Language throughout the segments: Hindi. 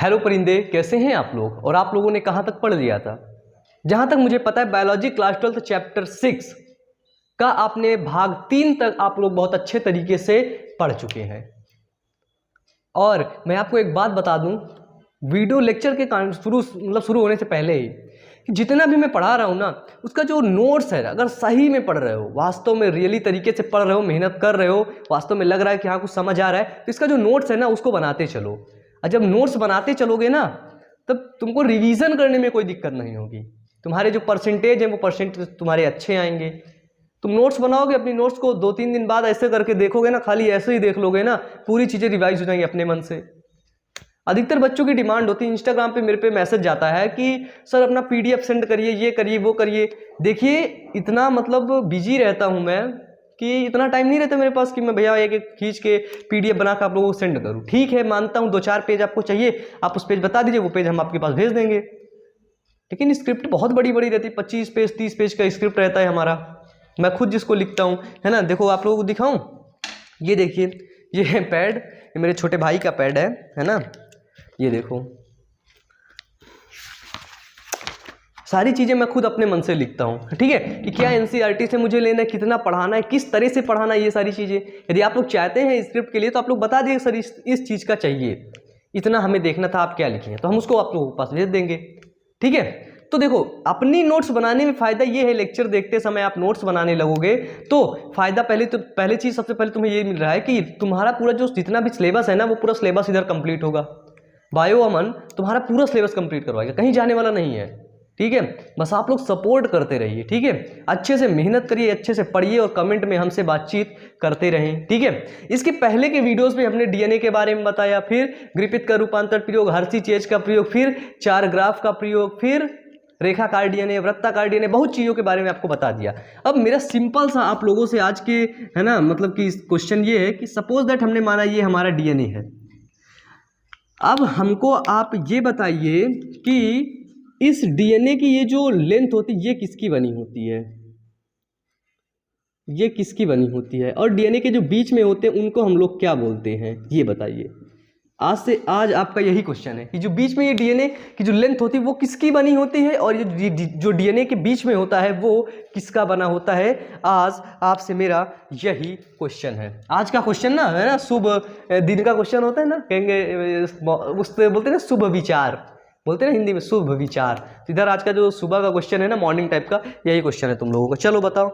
हेलो परिंदे, कैसे हैं आप लोग और आप लोगों ने कहाँ तक पढ़ लिया था। जहाँ तक मुझे पता है बायोलॉजी क्लास 12 चैप्टर 6 का आपने भाग 3 तक आप लोग बहुत अच्छे तरीके से पढ़ चुके हैं। और मैं आपको एक बात बता दूं, वीडियो लेक्चर के शुरू होने से पहले ही जितना भी मैं पढ़ा रहा हूँ ना, उसका जो नोट्स है, अगर सही में पढ़ रहे हो, वास्तव में रियली तरीके से पढ़ रहे हो, मेहनत कर रहे हो, वास्तव में लग रहा है कि हाँ कुछ समझ आ रहा है, तो इसका जो नोट्स है ना उसको बनाते चलो। और जब नोट्स बनाते चलोगे ना तब तुमको रिवीजन करने में कोई दिक्कत नहीं होगी। तुम्हारे जो परसेंटेज है वो परसेंटेज तुम्हारे अच्छे आएंगे। तुम नोट्स बनाओगे, अपनी नोट्स को 2-3 दिन बाद ऐसे करके देखोगे ना, खाली ऐसे ही देख लोगे ना, पूरी चीज़ें रिवाइज हो जाएंगी अपने मन से। अधिकतर बच्चों की डिमांड होती है, इंस्टाग्राम पे मेरे पे मैसेज जाता है कि सर अपना पीडीएफ सेंड करिए, ये करिए वो करिए। देखिए इतना मतलब बिजी रहता हूँ मैं कि इतना टाइम नहीं रहता मेरे पास कि मैं भैया एक एक खींच के पीडीएफ बना कर आप लोगों को सेंड करूँ। ठीक है, मानता हूँ 2-4 पेज आपको चाहिए, आप उस पेज बता दीजिए, वो पेज हम आपके पास भेज देंगे। लेकिन स्क्रिप्ट बहुत बड़ी बड़ी रहती है, 25 पेज 30 पेज का स्क्रिप्ट रहता है हमारा। मैं खुद जिसको लिखता हूँ, है ना। देखो आप लोगों को दिखाऊं, ये देखिए, ये है पैड, ये मेरे छोटे भाई का पैड है ना। ये देखो, सारी चीज़ें मैं खुद अपने मन से लिखता हूँ, ठीक है, कि क्या एनसीईआरटी से मुझे लेना है, कितना पढ़ाना है, किस तरह से पढ़ाना है, ये सारी चीज़ें। यदि आप लोग चाहते हैं स्क्रिप्ट के लिए तो आप लोग बता दिए सर इस चीज़ का चाहिए, इतना हमें देखना था, आप क्या लिखेंगे, तो हम उसको आप लोगों के पास भेज देंगे, ठीक है। तो देखो अपनी नोट्स बनाने में फ़ायदा ये है, लेक्चर देखते समय आप नोट्स बनाने लगोगे तो फ़ायदा पहले चीज़ सबसे पहले तुम्हें ये मिल रहा है कि तुम्हारा पूरा जो जितना भी सिलेबस है ना, वो पूरा सिलेबस इधर कंप्लीट होगा। बायो अमन तुम्हारा पूरा सिलेबस कंप्लीट करवाएगा, कहीं जाने वाला नहीं है, ठीक है। बस आप लोग सपोर्ट करते रहिए, ठीक है, अच्छे से मेहनत करिए, अच्छे से पढ़िए और कमेंट में हमसे बातचीत करते रहें, ठीक है। इसके पहले के वीडियोस में हमने डीएनए के बारे में बताया, फिर ग्रिफिथ का रूपांतर प्रयोग, हर्षी चेज का प्रयोग, फिर 4 ग्राफ का प्रयोग, फिर रेखाकार डीएनए, वृत्ताकार डीएनए, बहुत चीज़ों के बारे में आपको बता दिया। अब मेरा सिंपल सा आप लोगों से आज के, है ना, मतलब कि क्वेश्चन ये है कि सपोज दैट हमने माना ये हमारा डीएनए है। अब हमको आप ये बताइए कि इस डीएनए की ये जो लेंथ होती है ये किसकी बनी होती है, ये किसकी बनी होती है, और डीएनए के जो बीच में होते हैं उनको हम लोग क्या बोलते हैं, ये बताइए। आज आपका यही क्वेश्चन है कि जो बीच में ये डीएनए की जो लेंथ होती है वो किसकी बनी होती है, और ये जो डीएनए के बीच में होता है वो किसका बना होता है। आज आपसे मेरा यही क्वेश्चन है। आज का क्वेश्चन ना, है ना, शुभ दिन का क्वेश्चन होता है ना, कहेंगे उससे बोलते हैं ना शुभ विचार, बोलते हैं ना हिंदी में शुभ विचार। तो इधर आज का जो सुबह का क्वेश्चन है ना, मॉर्निंग टाइप का, यही क्वेश्चन है तुम लोगों का। चलो बताओ,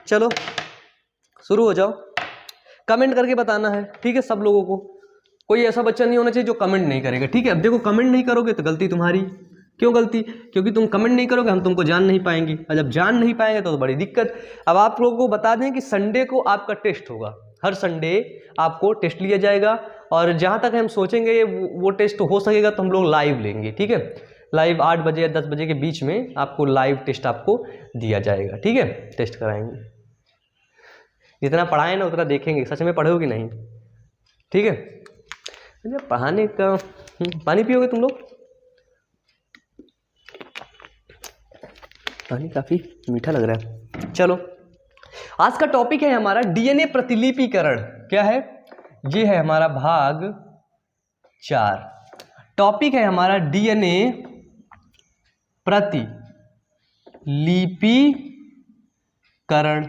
चलो शुरू हो जाओ, कमेंट करके बताना है, ठीक है। सब लोगों को, कोई ऐसा बच्चा नहीं होना चाहिए जो कमेंट नहीं करेगा, ठीक है। अब देखो कमेंट नहीं करोगे तो गलती तुम्हारी। क्यों गलती? क्योंकि तुम कमेंट नहीं करोगे, हम तुमको जान नहीं पाएंगे, और जब जान नहीं पाएंगे तो बड़ी दिक्कत। अब आप लोगों को बता दें कि संडे को आपका टेस्ट होगा, हर संडे आपको टेस्ट लिया जाएगा, और जहाँ तक हम सोचेंगे वो टेस्ट हो सकेगा तो हम लोग लाइव लेंगे, ठीक है। लाइव 8 बजे या 10 बजे के बीच में आपको लाइव टेस्ट आपको दिया जाएगा, ठीक है, टेस्ट कराएंगे। जितना पढ़ाए ना उतना देखेंगे सच में पढ़ोगे नहीं, ठीक है। पढ़ाने का पानी पियोगे तुम लोग, पानी काफी मीठा लग रहा है। चलो आज का टॉपिक है हमारा डीएनए प्रतिलिपिकरण। क्या है ये? है हमारा भाग 4। टॉपिक है हमारा डीएनए प्रतिलिपिकरण,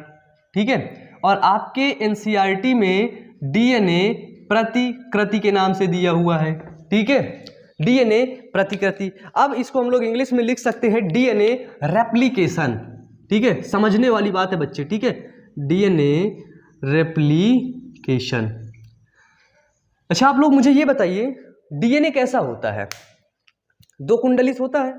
ठीक है। और आपके एनसीईआरटी में डीएनए प्रतिकृति के नाम से दिया हुआ है, ठीक है, डीएनए प्रतिकृति। अब इसको हम लोग इंग्लिश में लिख सकते हैं डीएनए रेप्लिकेशन, ठीक है, समझने वाली बात है बच्चे, ठीक है, डीएनए रेप्लिकेशन। अच्छा आप लोग मुझे ये बताइए डीएनए कैसा होता है? 2 कुंडलित होता है।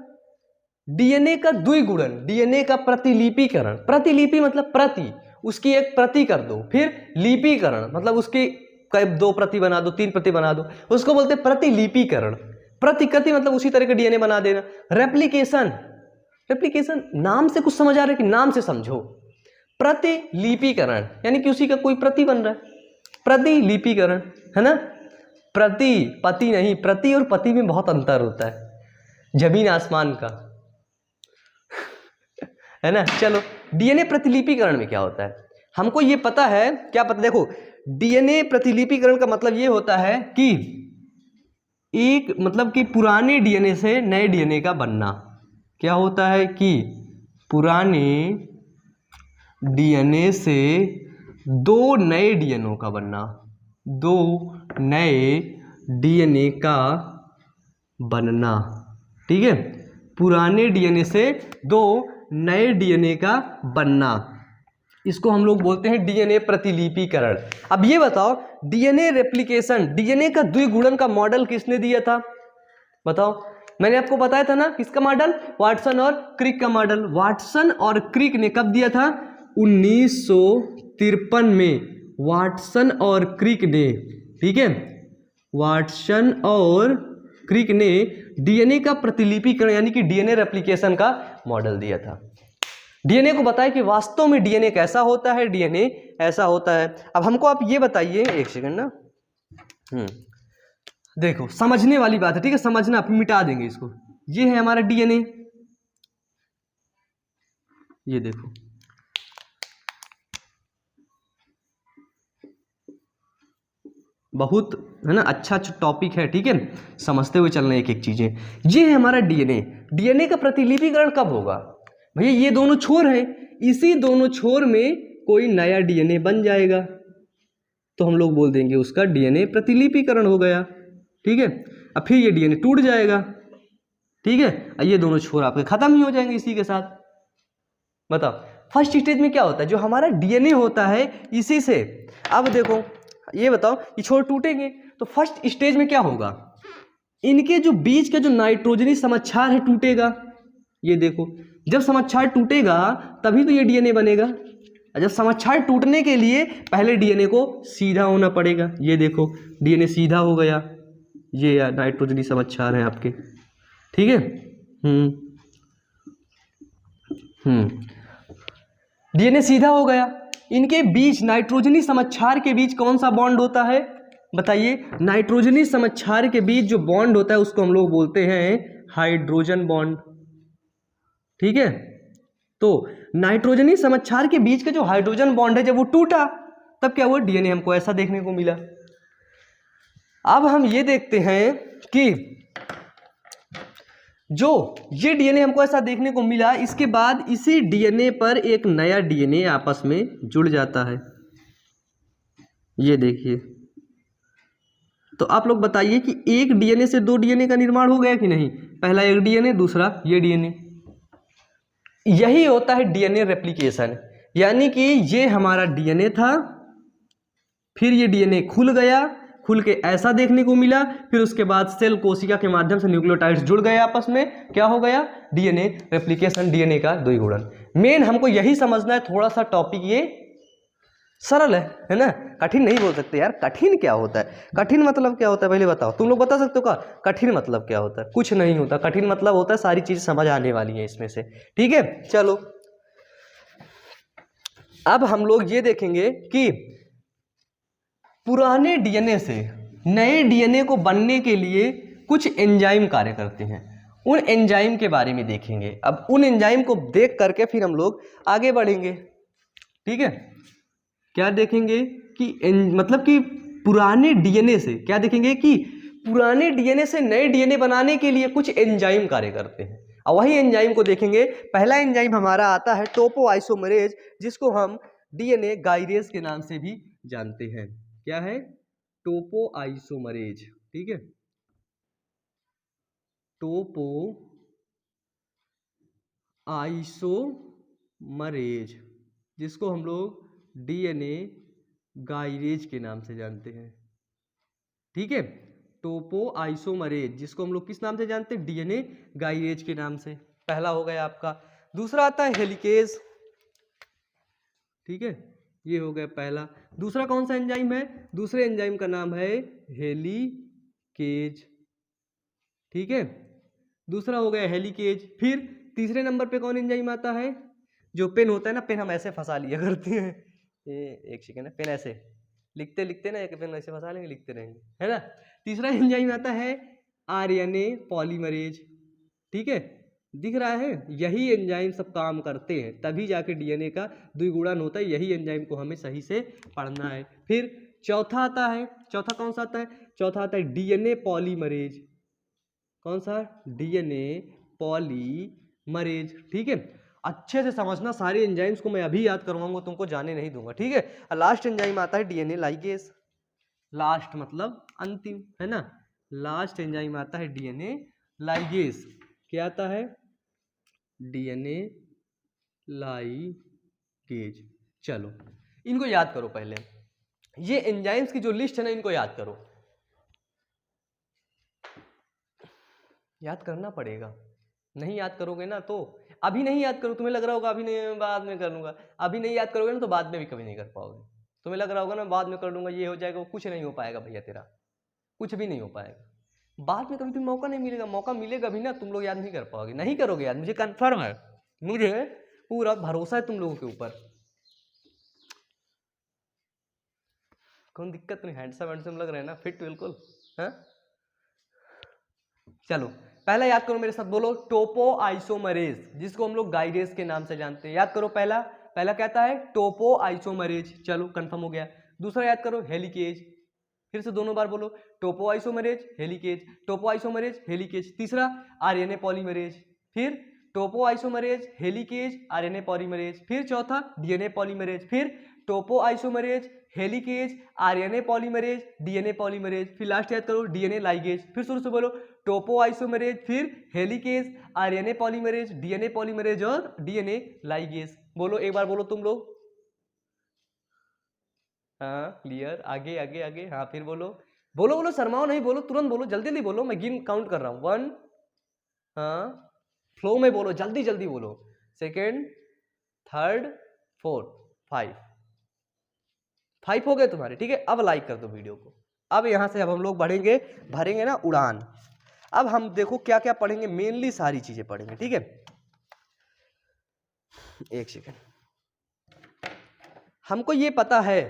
डीएनए का द्विगुणन, डीएनए का प्रतिलिपिकरण, प्रतिलिपि मतलब प्रति, उसकी एक प्रति कर दो, फिर लिपिकरण मतलब उसकी 2 प्रति बना दो, 3 प्रति बना दो, उसको बोलते हैं प्रतिलिपिकरण। प्रतिकृति मतलब उसी तरह का डीएनए बना देना। रेप्लिकेशन, रेप्लिकेशन नाम से कुछ समझ आ रहा है कि नाम से समझो। प्रतिलिपिकरण यानी कि उसी का कोई प्रति बन रहा है, प्रतिलिपिकरण, है ना। प्रति, पति नहीं, प्रति और पति में बहुत अंतर होता है, जमीन आसमान का, है ना। चलो डीएनए प्रतिलिपिकरण में क्या होता है हमको ये पता है, क्या पता, देखो डीएनए प्रतिलिपिकरण का मतलब ये होता है कि एक मतलब कि पुराने डीएनए से नए डीएनए का बनना। क्या होता है कि पुराने डीएनए से दो नए डीएनए का बनना, दो नए डीएनए का बनना। ठीक है, पुराने डीएनए से दो नए डीएनए का बनना, इसको हम लोग बोलते हैं डीएनए प्रतिलिपिकरण। अब ये बताओ, डीएनए रेप्लिकेशन, डीएनए का द्विगुणन का मॉडल किसने दिया था? बताओ। मैंने आपको बताया था ना, किसका मॉडल? वाटसन और क्रिक का मॉडल। वाटसन और क्रिक ने कब दिया था? 1953 में वाटसन और क्रिक ने, ठीक है, वाटसन और क्रिक ने डीएनए का प्रतिलिपिकरण यानी कि डीएनए रेप्लिकेशन का मॉडल दिया था। डीएनए को बताया कि वास्तव में डीएनए कैसा होता है, डीएनए ऐसा होता है। अब हमको आप ये बताइए, एक सेकंड ना, देखो समझने वाली बात है, ठीक है, समझना, आप मिटा देंगे इसको। ये है हमारा डीएनए, ये देखो, बहुत है ना अच्छा टॉपिक है, ठीक है, समझते हुए चलना एक एक चीजें। ये है हमारा डीएनए। डीएनए का प्रतिलिपिकरण कब होगा? भैया ये दोनों छोर हैं, इसी दोनों छोर में कोई नया डीएनए बन जाएगा तो हम लोग बोल देंगे उसका डीएनए प्रतिलिपिकरण हो गया। ठीक है, अब फिर ये डीएनए टूट जाएगा, ठीक है, ये दोनों छोर आपके खत्म ही हो जाएंगे इसी के साथ। बताओ फर्स्ट स्टेज में क्या होता है? जो हमारा डीएनए होता है इसी से, अब देखो ये बताओ, ये छोर टूटेंगे तो फर्स्ट स्टेज में क्या होगा? इनके जो बीच का जो नाइट्रोजनी समक्षार है टूटेगा। ये देखो, जब समक्षार टूटेगा तभी तो ये डीएनए बनेगा। जब समक्षार टूटने के लिए पहले डीएनए को सीधा होना पड़ेगा। ये देखो डीएनए सीधा हो गया, ये नाइट्रोजनी समक्षार है आपके, ठीक है। डीएनए सीधा हो गया। इनके बीच नाइट्रोजनी समक्षार के बीच कौन सा बॉन्ड होता है? बताइए। नाइट्रोजनी समक्षार के बीच जो बॉन्ड होता है उसको हम लोग बोलते हैं हाइड्रोजन बॉन्ड, ठीक है। तो नाइट्रोजनी समक्षार के बीच का जो हाइड्रोजन बॉन्ड है जब वो टूटा तब क्या हुआ? डीएनए हमको ऐसा देखने को मिला। अब हम ये देखते हैं कि जो ये डीएनए हमको ऐसा देखने को मिला, इसके बाद इसी डीएनए पर एक नया डीएनए आपस में जुड़ जाता है। ये देखिए, तो आप लोग बताइए कि एक डीएनए से दो डीएनए का निर्माण हो गया कि नहीं? पहला एक डीएनए, दूसरा ये डीएनए। यही होता है डीएनए रेप्लिकेशन, यानी कि ये हमारा डीएनए था, फिर ये डीएनए खुल गया, खुल के ऐसा देखने को मिला, फिर उसके बाद सेल कोशिका के माध्यम से न्यूक्लियोटाइड्स जुड़ गए आपस में, क्या हो गया? डीएनए रेप्लिकेशन, डीएनए का द्विगुणन। मेन हमको यही समझना है। थोड़ा सा टॉपिक ये सरल है ना, कठिन नहीं बोल सकते यार। कठिन क्या होता है? कठिन मतलब क्या होता है पहले बताओ, तुम लोग बता सकते हो क्या कठिन मतलब क्या होता है? कुछ नहीं होता। कठिन मतलब होता है सारी चीज समझ आने वाली है इसमें से, ठीक है। चलो अब हम लोग ये देखेंगे कि पुराने डीएनए से नए डीएनए को बनने के लिए कुछ एंजाइम कार्य करते हैं। उन एंजाइम के बारे में देखेंगे। अब उन एंजाइम को देख करके फिर हम लोग आगे बढ़ेंगे, ठीक है। क्या देखेंगे कि मतलब कि पुराने डीएनए से क्या देखेंगे कि पुराने डीएनए से नए डीएनए बनाने के लिए कुछ एंजाइम कार्य करते हैं, और वही एंजाइम को देखेंगे। पहला एंजाइम हमारा आता है टोपोआइसोमरेज, जिसको हम डीएनए गाइरेज के नाम से भी जानते हैं। क्या है? टोपोआइसोमरेज, ठीक है, टोपोआइसोमरेज, जिसको हम लोग डीएनए गाइरेज के नाम से जानते हैं, ठीक है। टोपोआइसोमरेज जिसको हम लोग किस नाम से जानते हैं? डीएनए गाइरेज के नाम से। पहला हो गया आपका। दूसरा आता है हेलिकेज, ठीक है, ये हो गया पहला। दूसरा कौन सा एंजाइम है? दूसरे एंजाइम का नाम है हेलिकेज, ठीक है, दूसरा हो गया हेलिकेज। फिर तीसरे नंबर पे कौन एंजाइम आता है? जो पेन होता है ना, पेन हम ऐसे फंसा लिया करते हैं, ये एक सेकेंड है, पेन ऐसे लिखते लिखते ना एक पेन ऐसे फंसा लेंगे, लिखते रहेंगे, है ना। तीसरा एंजाइम आता है आरएनए पॉलीमरेज, ठीक है, दिख रहा है। यही एंजाइम सब काम करते हैं, तभी जाके डीएनए का द्विगुणन होता है। यही एंजाइम को हमें सही से पढ़ना है। फिर चौथा आता है, चौथा कौन सा आता है? चौथा आता है डीएनए पॉलीमरेज, कौन सा, डीएनए पॉलीमरेज। ठीक है, अच्छे से समझना, सारे एंजाइम्स को मैं अभी याद करवाऊंगा, तुमको जाने नहीं दूंगा। ठीक है, लास्ट एंजाइम आता है डीएनए लाइगेज। लास्ट मतलब अंतिम, है ना। लास्ट एंजाइम आता है डीएनए लाइगेज। क्या आता है, डीएनए लाइगेज। चलो इनको याद करो पहले, ये एंजाइम्स की जो लिस्ट है ना, इनको याद करो, याद करना पड़ेगा। नहीं याद करोगे ना तो, अभी नहीं याद करो, तुम्हें लग रहा होगा अभी नहीं, बाद में कर लूंगा, अभी नहीं याद करोगे ना तो बाद में भी कभी नहीं कर पाओगे। तुम्हें लग रहा होगा ना बाद में कर लूंगा, ये हो जाएगा, वो कुछ नहीं हो पाएगा भैया, तेरा कुछ भी नहीं हो पाएगा। बाद में कभी तुम्हें मौका नहीं मिलेगा, मौका मिलेगा भी ना, तुम लोग याद नहीं कर पाओगे, नहीं करोगे याद, मुझे कन्फर्म है, मुझे पूरा भरोसा है तुम लोगों के ऊपर। कौन दिक्कत नहीं, हैंडसम हैंडसम लग रहे हैं ना, फिट बिल्कुल, हाँ। चलो पहला याद करो मेरे साथ, बोलो टोपो आइसोमरेज, जिसको हम लोग गाइडेज के नाम से जानते हैं। याद करो, पहला पहला कहता है टोपो आइसोमरेज, चलो कंफर्म हो गया। दूसरा याद करो हेलिकेज, फिर से दोनों बार बोलो, topoisomerase helicase, topoisomerase helicase. तीसरा आरएनए पॉलीमरेज, फिर topoisomerase helicase RNA polymerase, फिर चौथा डीएनए पॉलीमरेज, फिर topoisomerase helicase RNA polymerase DNA polymerase, फिर लास्ट याद करो डीएनए लाइगेज। फिर शुरू से बोलो, टोपो आइसोमरेज, फिर helicase RNA polymerase DNA polymerase और डीएनए लाइगेज। बोलो एक बार, बोलो तुम लोग, हाँ क्लियर, आगे आगे आगे, हाँ फिर बोलो, बोलो बोलो, शर्माओ नहीं, बोलो तुरंत बोलो, जल्दी जल्दी बोलो, मैं गिन काउंट कर रहा हूँ, 1, हाँ फ्लो में बोलो, जल्दी जल्दी बोलो, सेकेंड, थर्ड, फोर्थ, 5 हो गए तुम्हारे। ठीक है, अब लाइक कर दो वीडियो को। अब यहां से अब हम लोग बढ़ेंगे, भरेंगे ना उड़ान। अब हम देखो क्या क्या पढ़ेंगे, मेनली सारी चीजें पढ़ेंगे। ठीक है, एक सेकेंड, हमको ये पता है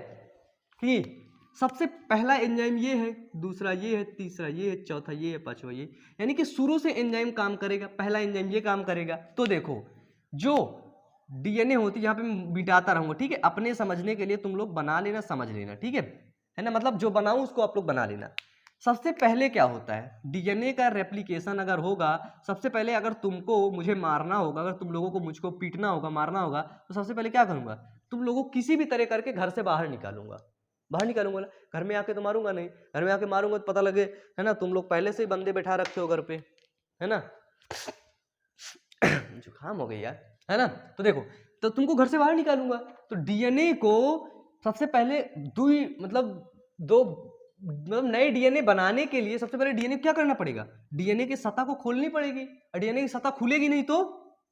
कि सबसे पहला एंजाइम ये है, दूसरा ये है, तीसरा ये है, चौथा ये है, पांचवा ये, यानी कि शुरू से एंजाइम काम करेगा, पहला एंजाइम ये काम करेगा। तो देखो जो डीएनए होती है, यहाँ पे मैं बिटाता रहूंगा, ठीक है, अपने समझने के लिए तुम लोग बना लेना, समझ लेना, ठीक है ना, मतलब जो बनाऊं उसको आप लोग बना लेना। सबसे पहले क्या होता है, डीएनए का रेप्लिकेशन अगर होगा, सबसे पहले अगर तुमको मुझे मारना होगा, अगर तुम लोगों को मुझको पीटना होगा, मारना होगा, तो सबसे पहले क्या करूंगा, तुम लोगों को किसी भी तरह करके घर से बाहर निकालूंगा, बाहर निकालूंगा। घर में आके तो मारूंगा नहीं, घर में आके मारूंगा तो पता लगे, है ना, तुम लोग पहले से ही बंदे बैठा रखे हो घर पे, है ना, जुकाम हो गई यार, है ना। तो देखो, तो तुमको घर से बाहर निकालूंगा, तो डीएनए को सबसे पहले दो नए डीएनए बनाने के लिए सबसे पहले डीएनए क्या करना पड़ेगा, डीएनए की सतह को खोलनी पड़ेगी, और डीएनए की सतह खुलेगी नहीं तो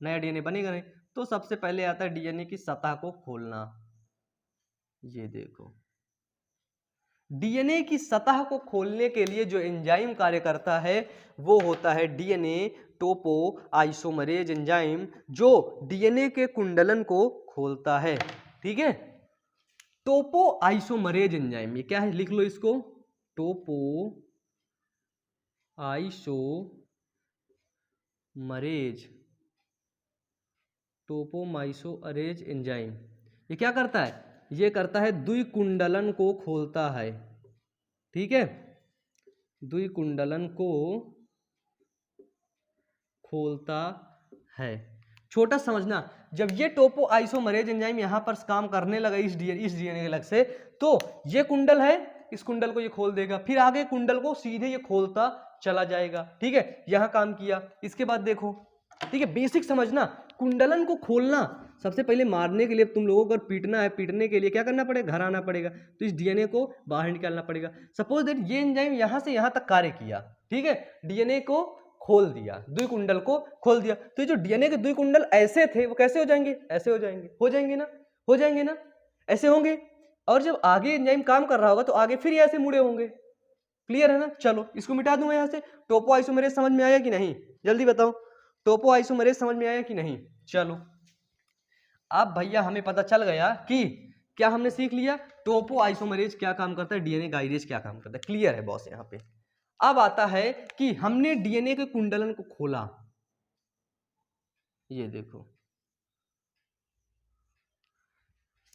नया डीएनए बनेगा नहीं। तो सबसे पहले आता है डीएनए की सतह को खोलना। ये देखो, डीएनए की सतह को खोलने के लिए जो एंजाइम कार्य करता है वो होता है डीएनए टोपो आइसोमरेज एंजाइम, जो डीएनए के कुंडलन को खोलता है। ठीक है, टोपो आइसोमरेज एंजाइम, ये क्या है, लिख लो इसको, टोपो आइसोमरेज, टोपोमाइसोअरेज एंजाइम, ये क्या करता है, ये करता है द्विकुंडलन को खोलता है। ठीक है, द्विकुंडलन को खोलता है। छोटा समझना, जब ये टोपो आइसोमरेज एंजाइम यहां पर काम करने लगा इस डीएनए के अलग से, तो ये कुंडल है, इस कुंडल को ये खोल देगा, फिर आगे कुंडल को सीधे ये खोलता चला जाएगा। ठीक है, यहां काम किया, इसके बाद देखो, ठीक है, बेसिक समझना, कुंडलन को खोलना, सबसे पहले मारने के लिए तुम लोगों को अगर पीटना है, पीटने के लिए क्या करना पड़ेगा, घर आना पड़ेगा, तो इस डीएनए को बाहर निकालना पड़ेगा। सपोज दैट ये एंजाइम यहां से यहां तक कार्य किया, ठीक है, डीएनए को खोल दिया, द्विकुंडल को खोल दिया, तो जो डीएनए के द्विकुंडल ऐसे थे वो कैसे हो जाएंगे, ऐसे हो जाएंगे, हो जाएंगे ना, हो जाएंगे ना, ऐसे होंगे। और जब आगे एंजाइम काम कर रहा होगा तो आगे फिर ऐसे मुड़े होंगे। क्लियर है ना, चलो इसको मिटा दूंगा यहां से। टोपो आइसोमरेज समझ में आया कि नहीं, जल्दी बताओ, टोपो आइसोमरेज समझ में आया कि नहीं। चलो अब भैया हमें पता चल गया कि क्या हमने सीख लिया, टोपो आइसोमरेज क्या काम करता है, डीएनए गाइडेज क्या काम करता है। क्लियर है बॉस यहाँ पे। अब आता है कि हमने डीएनए के कुंडलन को खोला, ये देखो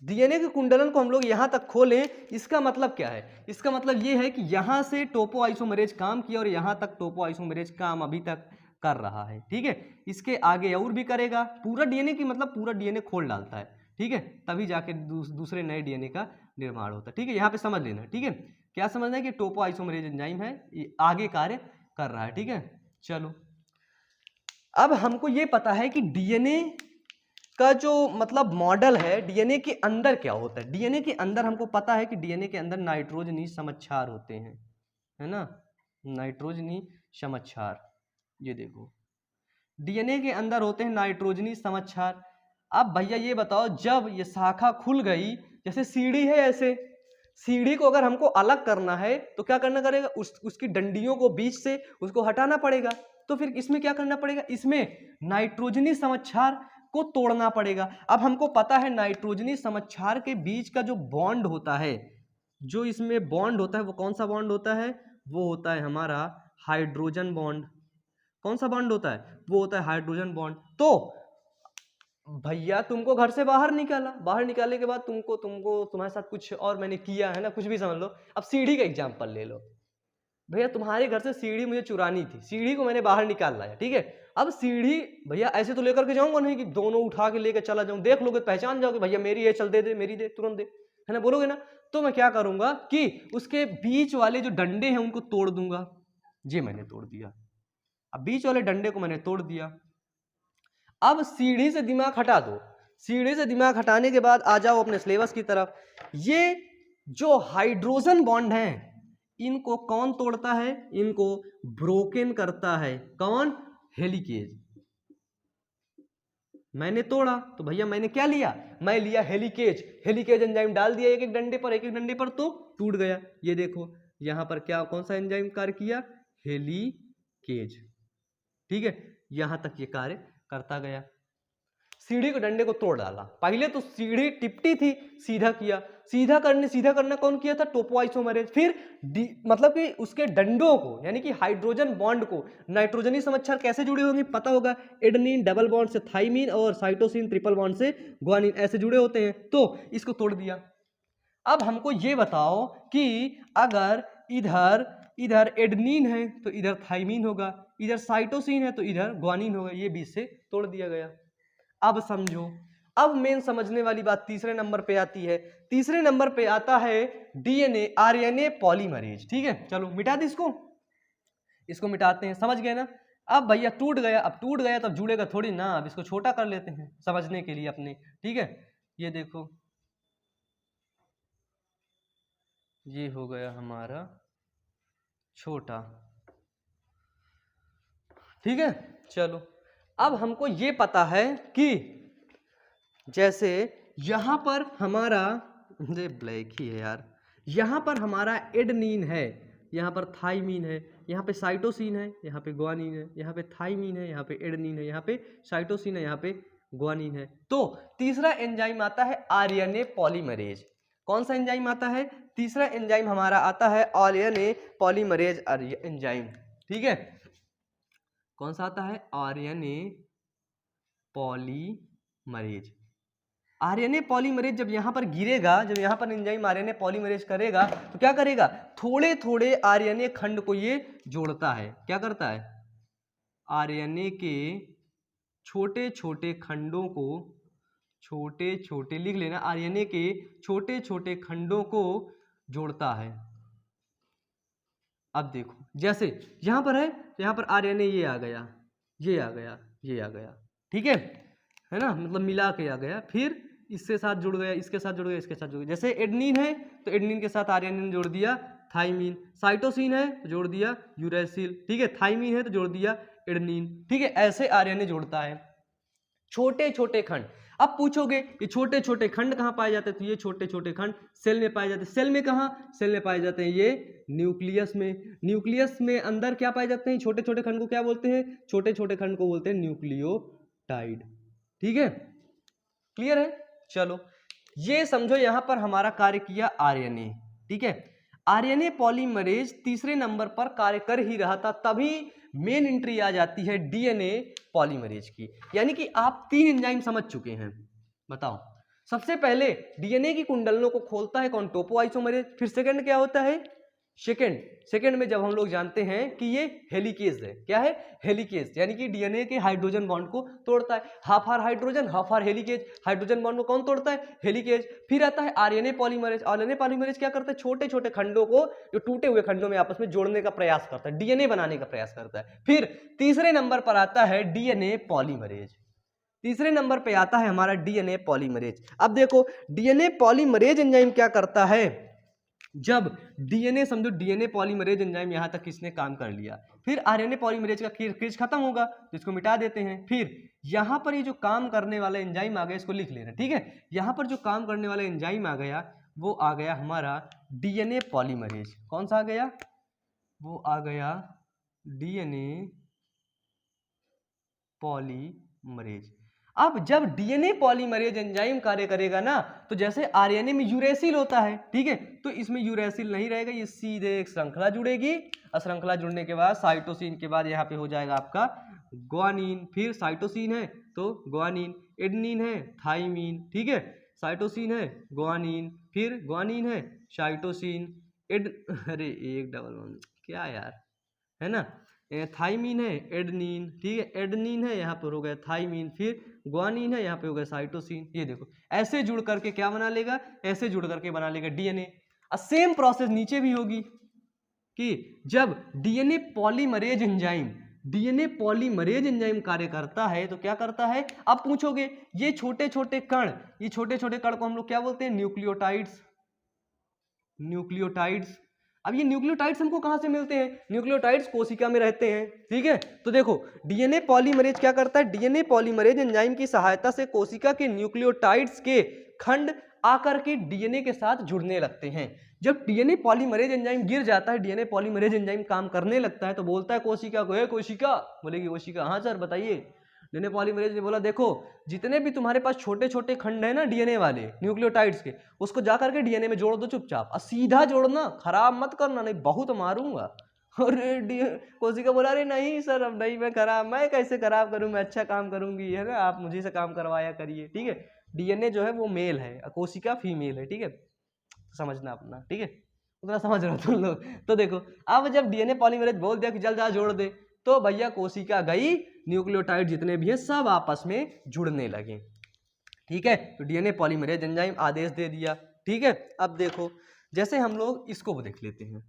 डीएनए के कुंडलन को हम लोग यहाँ तक खोलें, इसका मतलब क्या है? इसका मतलब ये है कि यहाँ से टोपोआइसोमरेज काम किया और यहाँ तक टोपोआइसोमरेज काम अभी तक कर रहा है, ठीक है। इसके आगे और भी करेगा, पूरा डीएनए की मतलब पूरा डीएनए खोल डालता है, ठीक है, तभी जाके दूसरे नए डीएनए का निर्माण होता है, ठीक है। यहाँ पे समझ लेना, ठीक है। क्या समझना है कि टोपोआइसोमरेज एंजाइम है, ये आगे कार्य कर रहा है, ठीक है। चलो, अब हमको ये पता है कि डीएनए का जो मतलब मॉडल है, डीएनए के अंदर क्या होता है। डीएनए के अंदर हमको पता है कि डीएनए के अंदर नाइट्रोजनी समक्षार होते हैं, है ना, नाइट्रोजनी समक्षार। ये देखो, डीएनए के अंदर होते हैं नाइट्रोजनी समक्षार। अब भैया ये बताओ, जब ये शाखा खुल गई, जैसे सीढ़ी है, ऐसे सीढ़ी को अगर हमको अलग करना है तो क्या करना करेगा, उसकी डंडियों को बीच से उसको हटाना पड़ेगा। तो फिर इसमें क्या करना पड़ेगा, इसमें नाइट्रोजनी समक्षार को तोड़ना पड़ेगा। अब हमको पता है नाइट्रोजनी समक्षार के बीच का जो बॉन्ड होता है, जो इसमें बॉन्ड होता है, वो कौन सा बॉन्ड होता है? वो होता है हमारा हाइड्रोजन बॉन्ड। कौन सा बॉन्ड होता है? वो होता है हाइड्रोजन बॉन्ड। तो भैया तुमको घर से बाहर निकाला, बाहर निकालने के बाद तुमको तुम्हारे साथ कुछ और मैंने किया है ना, कुछ भी समझ लो। अब सीढ़ी का एग्जांपल ले लो, भैया तुम्हारे घर से सीढ़ी मुझे चुरानी थी, सीढ़ी को मैंने बाहर निकाल लाया, ठीक है। अब सीढ़ी भैया ऐसे तो लेकर के जाऊंगा नहीं कि दोनों उठा के लेकर चला जाऊं, देख लोगे पहचान जाओगे, भैया मेरी है, चल दे दे, मेरी दे, तुरंत दे, है ना, बोलोगे ना। तो मैं क्या करूंगा कि उसके बीच वाले जो डंडे हैं उनको तोड़ दूंगा। ये मैंने तोड़ दिया, अब बीच वाले डंडे को मैंने तोड़ दिया। अब सीढ़ी से दिमाग हटा दो, सीढ़ी से दिमाग हटाने के बाद आ जाओ अपने सिलेबस की तरफ। ये जो हाइड्रोजन बॉन्ड है, इनको कौन तोड़ता है? इनको ब्रोकन करता है। कौन? हेलिकेज। मैंने तोड़ा तो भैया मैंने क्या लिया? मैं लिया हेलिकेज। हेलिकेज एंजाइम डाल दिया एक एक डंडे पर, एक एक डंडे पर, तो टूट गया। ये देखो यहां पर क्या, कौन सा एंजाइम कार्य किया? हेलिकेज, ठीक है। यहां तक ये कार्य करता गया। सीढ़ी के डंडे को तोड़ डाला। पहले तो सीढ़ी टिपटी थी, सीधा किया, सीधा करना कौन किया था? टोपोआइसोमरेज। फिर मतलब कि उसके डंडों को, यानी कि हाइड्रोजन बॉन्ड को, नाइट्रोजनी समक्षार कैसे जुड़े होंगे पता होगा, एडेनिन डबल बॉन्ड से थाइमिन और साइटोसिन ट्रिपल बॉन्ड से ग्वानिन, ऐसे जुड़े होते हैं। तो इसको तोड़ दिया। अब हमको ये बताओ कि अगर इधर एडेनिन है तो इधर थाइमिन होगा, इधर साइटोसिन है तो इधर ग्वानिन होगा, ये बीच से तोड़ दिया गया। अब समझो, अब मेन समझने वाली बात तीसरे नंबर पे आती है। तीसरे नंबर पे आता है डीएनए आरएनए पॉलीमरेज, ठीक है। चलो मिटा दे इसको मिटाते हैं, समझ गए ना। अब भैया टूट गया, अब टूट गया तो जुड़ेगा थोड़ी ना, अब इसको छोटा कर लेते हैं समझने के लिए अपने, ठीक है। ये देखो, ये हो गया हमारा छोटा, ठीक है। चलो, अब हमको ये पता है कि जैसे यहां पर हमारा, ये ब्लैक ही है यार, यहां पर हमारा एडेनिन है, यहां पर थाइमिन है, यहां पे साइटोसिन है, यहां पे ग्वानिन है, यहां पे थाइमिन है, यहां पे एडेनिन है, यहां पे साइटोसिन है, यहां पे ग्वानिन है। तो तीसरा एंजाइम आता है आरएनए पॉलीमरेज। कौन सा एंजाइम आता है? तीसरा एंजाइम हमारा आता है आरएनए पॉलीमरेज एंजाइम, ठीक है। कौन सा आता है? RNA polymerase. आरएनए पॉलीमरेज जब यहां पर गिरेगा, जब यहां पर एंजाइम आरएनए पॉलीमरेज करेगा तो क्या करेगा? थोड़े थोड़े आरएनए खंड को ये जोड़ता है। क्या करता है? आरएनए के छोटे छोटे खंडों को, छोटे छोटे लिख लेना, आरएनए के छोटे छोटे खंडों को जोड़ता है। अब देखो, जैसे यहां पर है, यहां पर आरएनए ये आ गया, ये आ गया, ये आ गया, ठीक है ना, मतलब मिला के आ गया, फिर इसके साथ जुड़ गया, इसके साथ जुड़ गया, इसके साथ जुड़ गया। जैसे एडेनिन है तो एडेनिन के साथ आरएनए ने जोड़ दिया थाइमिन, साइटोसिन है तो जोड़ दिया यूरेसिल, ठीक है, थाइमिन है तो जोड़ दिया एडेनिन, ठीक है। ऐसे आरएनए जोड़ता है छोटे छोटे खंड। अब पूछोगे ये छोटे छोटे खंड कहाँ पाए जाते हैं? तो ये छोटे छोटे खंड सेल में पाए जाते हैं। सेल में कहाँ? सेल में पाए जाते हैं ये न्यूक्लियस में। न्यूक्लियस में अंदर क्या पाए जाते हैं? छोटे छोटे खंड को क्या बोलते हैं? छोटे छोटे खंड को बोलते हैं न्यूक्लियोटाइड, ठीक है। क्लियर है? चलो, ये समझो यहां पर हमारा कार्य किया आरएनए, ठीक है। आरएनए पॉलीमरेज तीसरे नंबर पर कार्य कर ही रहा था, तभी मेन एंट्री आ जाती है डीएनए पॉलीमरेज की। यानी कि आप 3 एंजाइम समझ चुके हैं, बताओ सबसे पहले डीएनए की कुंडलों को खोलता है कौन? टोपोआइसोमरेज। फिर सेकंड क्या होता है? सेकंड में जब हम लोग जानते हैं कि ये हेलिकेज है, क्या है? हेलिकेज, यानी कि डीएनए के हाइड्रोजन बॉन्ड को तोड़ता है। Half are hydrogen, half are helicase. Hydrogen bond को कौन तोड़ता है? हेलिकेज। फिर आता है आरएनए पॉलीमरेज। आरएनए पॉलीमरेज क्या करता है? छोटे छोटे खंडों को, जो टूटे हुए खंडों में आपस में जोड़ने का प्रयास करता है, डीएनए बनाने का प्रयास करता है। फिर तीसरे नंबर पर आता है डीएनए पॉलीमरेज। तीसरे नंबर पे आता है हमारा डीएनए पॉलीमरेज। अब देखो डीएनए पॉलीमरेज एंजाइम क्या करता है? जब डीएनए, समझो डीएनए पॉलीमरेज एंजाइम यहां तक किसने काम कर लिया, फिर आरएनए पॉलीमरेज का क्रिज खत्म होगा तो इसको मिटा देते हैं। फिर यहां पर ये जो काम करने वाला एंजाइम आ गया, इसको लिख लेना, ठीक है? यहां पर जो काम करने वाला एंजाइम आ गया, वो आ गया हमारा डीएनए पॉलीमरेज। कौन सा आ गया? वो आ गया डीएनए पॉलीमरेज। अब जब डीएनए पॉलीमरेज एंजाइम कार्य करेगा ना, तो जैसे आरएनए में यूरेसिल होता है, ठीक है, तो इसमें यूरेसिल नहीं रहेगा, ये सीधे एक श्रृंखला जुड़ेगी। और श्रृंखला जुड़ने के बाद साइटोसिन के बाद यहाँ पे हो जाएगा आपका ग्वानिन। फिर साइटोसिन है तो ग्वानिन, एडेनिन है, थाइमीन, ठीक है, साइटोसिन है, ग्वानिन, फिर ग्वानिन है, साइटोसिन, अरे एक डबल वन क्या यार, है ना, थाइमीन है, एडेनिन, ठीक है, एडेनिन है, यहाँ पर हो गया थाइमीन, फिर ग्वानिन है, यहाँ पे हो गया साइटोसिन। ये देखो ऐसे जुड़ करके क्या बना लेगा? ऐसे जुड़ करके बना लेगा डीएनए। और सेम प्रोसेस नीचे भी होगी कि जब डीएनए पॉलीमरेज एंजाइम कार्य करता है तो क्या करता है? अब पूछोगे ये छोटे छोटे कण को हम लोग क्या बोलते हैं? न्यूक्लियोटाइड्स। अब ये न्यूक्लियोटाइड्स हमको कहां से मिलते हैं? न्यूक्लियोटाइड्स कोशिका में रहते हैं, ठीक है। तो देखो डीएनए पॉलीमरेज क्या करता है? डीएनए पॉलीमरेज एंजाइम की सहायता से कोशिका के न्यूक्लियोटाइड्स के खंड आकर के डीएनए के साथ जुड़ने लगते हैं। जब डीएनए पॉलीमरेज एंजाइम गिर जाता है, डीएनए पॉलीमरेज एंजाइम काम करने लगता है, तो बोलता है कोशिका को, कोशिका, बोलेगी कोशिका हाँ सर बताइए। डीएनए पॉलीमरेज ने बोला देखो जितने भी तुम्हारे पास छोटे छोटे खंड है ना डीएनए वाले न्यूक्लियोटाइड्स के, उसको जाकर के डीएनए में जोड़ दो चुपचाप, और सीधा जोड़ना, खराब मत करना, नहीं बहुत मारूंगा। और कोशिका बोला अरे नहीं सर अब नहीं, मैं खराब, मैं कैसे खराब करूं, मैं अच्छा काम करूंगी, है ना, आप मुझे से काम करवाया करिए, ठीक है। डीएनए जो है वो मेल है, कोशिका फीमेल है, ठीक है, समझना अपना, ठीक है, उतना समझ रहे हो तुम लोग। तो देखो अब जब डीएनए पॉलीमरेज बोल दिया कि जल्द जा जोड़ दे, तो भैया कोशिका गई, न्यूक्लियोटाइड जितने भी हैं सब आपस में जुड़ने लगे, ठीक है। तो डीएनए पॉलीमरेज एंजाइम आदेश दे दिया, ठीक है। अब देखो जैसे हम लोग इसको देख लेते हैं,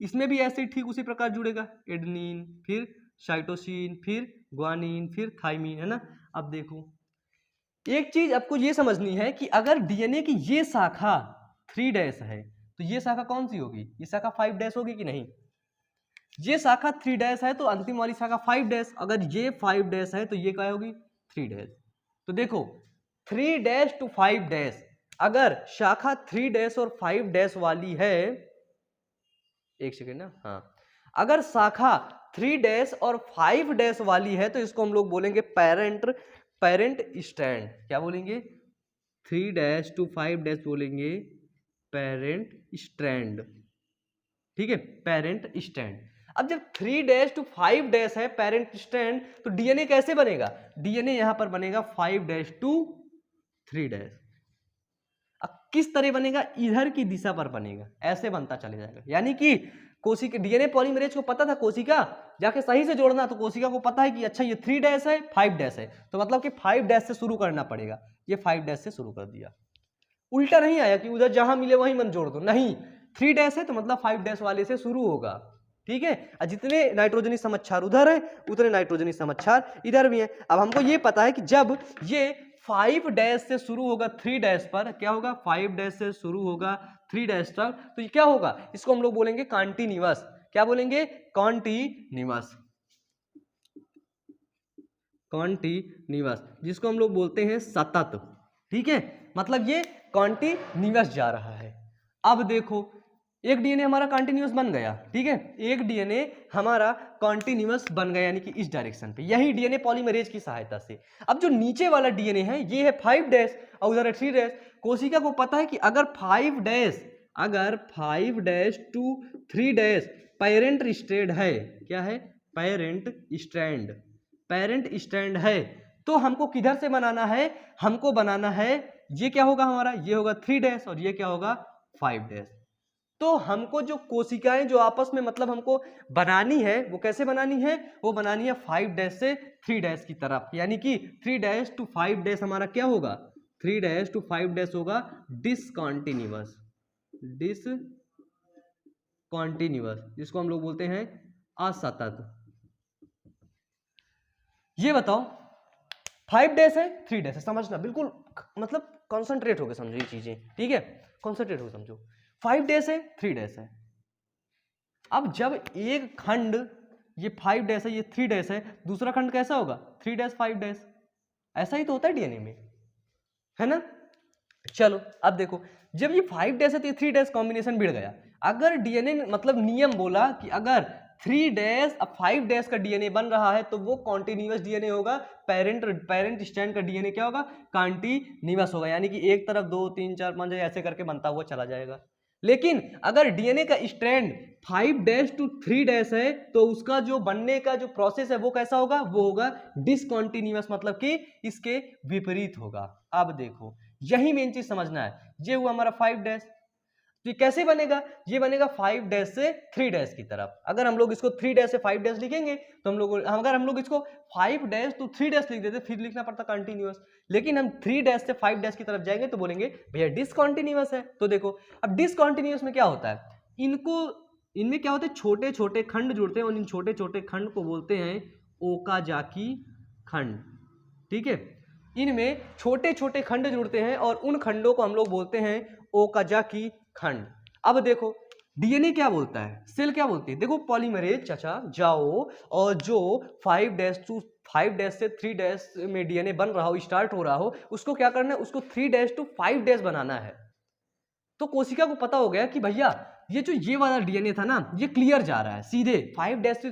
इसमें भी ऐसे ठीक उसी प्रकार जुड़ेगा, एडेनिन, फिर साइटोसिन, फिर ग्वानिन, फिर थाइमीन, है ना। अब देखो एक चीज आपको ये समझनी है कि अगर डीएनए की ये शाखा 3' है तो ये शाखा कौन सी होगी? ये शाखा 5' होगी कि नहीं? ये शाखा 3' है तो अंतिम वाली शाखा 5'। अगर ये 5' है तो ये क्या होगी? 3'। तो देखो 3' to 5', अगर शाखा 3' और 5' वाली है, एक सेकेंड ना, हाँ, अगर शाखा 3' और 5' वाली है तो इसको हम लोग बोलेंगे पेरेंट स्ट्रैंड। क्या बोलेंगे? 3' to 5' बोलेंगे पेरेंट स्ट्रैंड, ठीक है, पेरेंट स्ट्रैंड। अब जब 3' to 5' है पेरेंट स्ट्रैंड, तो डीएनए कैसे बनेगा? डीएनए यहां पर बनेगा 5' to 3'। अब किस तरह बनेगा? इधर की दिशा पर बनेगा, ऐसे बनता चले जाएगा। यानी कि कोशिका, डीएनए पॉलीमरेज को पता था कोशिका जाके सही से जोड़ना, तो कोशिका को पता है कि अच्छा ये 3' है 5' है, तो मतलब कि 5' से शुरू करना पड़ेगा। ये 5' से शुरू कर दिया, उल्टा नहीं आया कि उधर जहां मिले वहीं मन जोड़ दो, नहीं, 3' है तो मतलब 5' वाले से शुरू होगा, ठीक है। और जितने नाइट्रोजनी समक्षार उधर है उतने नाइट्रोजनी समक्षार इधर भी है। अब हमको ये पता है कि जब ये 5' से शुरू होगा 3' पर, क्या होगा? 5' से शुरू होगा 3' तक, तो ये क्या होगा? इसको हम लोग बोलेंगे कॉन्टिन्यूअस। क्या बोलेंगे? कॉन्टिन्यूअस, जिसको हम लोग बोलते हैं सतत, ठीक है, मतलब ये कॉन्टिन्यूअस जा रहा है। अब देखो एक डीएनए हमारा कॉन्टिन्यूअस बन गया, ठीक है, एक डीएनए हमारा कॉन्टिन्यूअस बन गया, यानी कि इस डायरेक्शन पे, यही डीएनए पॉलीमरेज की सहायता से। अब जो नीचे वाला डीएनए है ये है 5' और उधर है 3'। कोशिका को पता है कि अगर 5' to 3' पेरेंट स्ट्रैंड है, क्या है? पेरेंट स्ट्रैंड है, तो हमको किधर से बनाना है? हमको बनाना है ये क्या होगा हमारा, ये होगा 3 डैश और ये क्या होगा 5 डैश। तो हमको जो कोशिकाएं जो आपस में मतलब हमको बनानी है वो कैसे बनानी है, वो बनानी है 5 डैश से 3 डैश की तरफ, यानी कि 3 डैश टू 5 डैश हमारा क्या होगा, 3 डैश टू 5 डैश होगा डिसकंटिन्यूअस, डिसकंटिन्यूअस जिसको हम लोग बोलते हैं असतत। ये बताओ 5 डैश है 3 डैश है, समझना बिल्कुल मतलब कॉन्सेंट्रेट होकर समझो ये चीजें, ठीक है, कॉन्सेंट्रेट होकर समझो। 5 डैश है 3 डैश है, अब जब एक खंड ये 5 डैश है ये 3 डैश है, दूसरा खंड कैसा होगा 3 डैश 5 डैश, ऐसा ही तो होता है डीएनए में, है ना। चलो अब देखो जब ये 5 डैश है तो ये 3 डैश कॉम्बिनेशन भिड़ गया। अगर डीएनए मतलब नियम बोला कि अगर 3 डैश अब 5 डैश का डीएनए बन रहा है तो वो कॉन्टिन्यूअस डीएनए होगा, पेरेंट स्ट्रैंड का डीएनए क्या होगा, कॉन्टिन्यूअस होगा, यानी कि एक तरफ 2 3 4 5 ऐसे करके बनता हुआ चला जाएगा। लेकिन अगर डीएनए का स्ट्रैंड 5 डैश टू 3 डैश है तो उसका जो बनने का जो प्रोसेस है वो कैसा होगा, वो होगा डिसकंटिन्यूअस, मतलब कि इसके विपरीत होगा। अब देखो यही मेन चीज समझना है, ये हुआ हमारा 5 डैश, तो ये कैसे बनेगा, ये बनेगा 5 डैश से 3 डैश की तरफ। अगर हम लोग इसको 3 डैश से 5 डैश लिखेंगे तो अगर हम लोग इसको 5 डैश टू 3 डैश लिख देते फिर लिखना पड़ता कंटिन्यूअस, लेकिन हम 3 डैश से 5 डैश की तरफ जाएंगे तो बोलेंगे भैया डिसकंटिन्यूअस है। तो देखो अब डिसकंटिन्यूअस में क्या होता है, इनमें क्या होते हैं छोटे छोटे खंड जुड़ते हैं और इन छोटे छोटे खंड को बोलते हैं ओकाजाकी खंड, ठीक है, इनमें छोटे छोटे खंड जुड़ते हैं और उन खंडों को हम लोग बोलते हैं ओकाजाकी खंड। अब देखो डीएनए क्या बोलता है, सेल क्या बोलती है, देखो पॉलीमरेज चाचा जाओ और जो 5 डैश टू 5 डैश से 3 डैश में डीएनए बन रहा हो, स्टार्ट हो रहा हो, उसको क्या करना है, उसको 3 डैश टू 5 डैश बनाना है। तो कोशिका को पता हो गया कि भैया ये जो ये वाला डीएनए था ना ये क्लियर जा रहा है सीधे 5 डैश से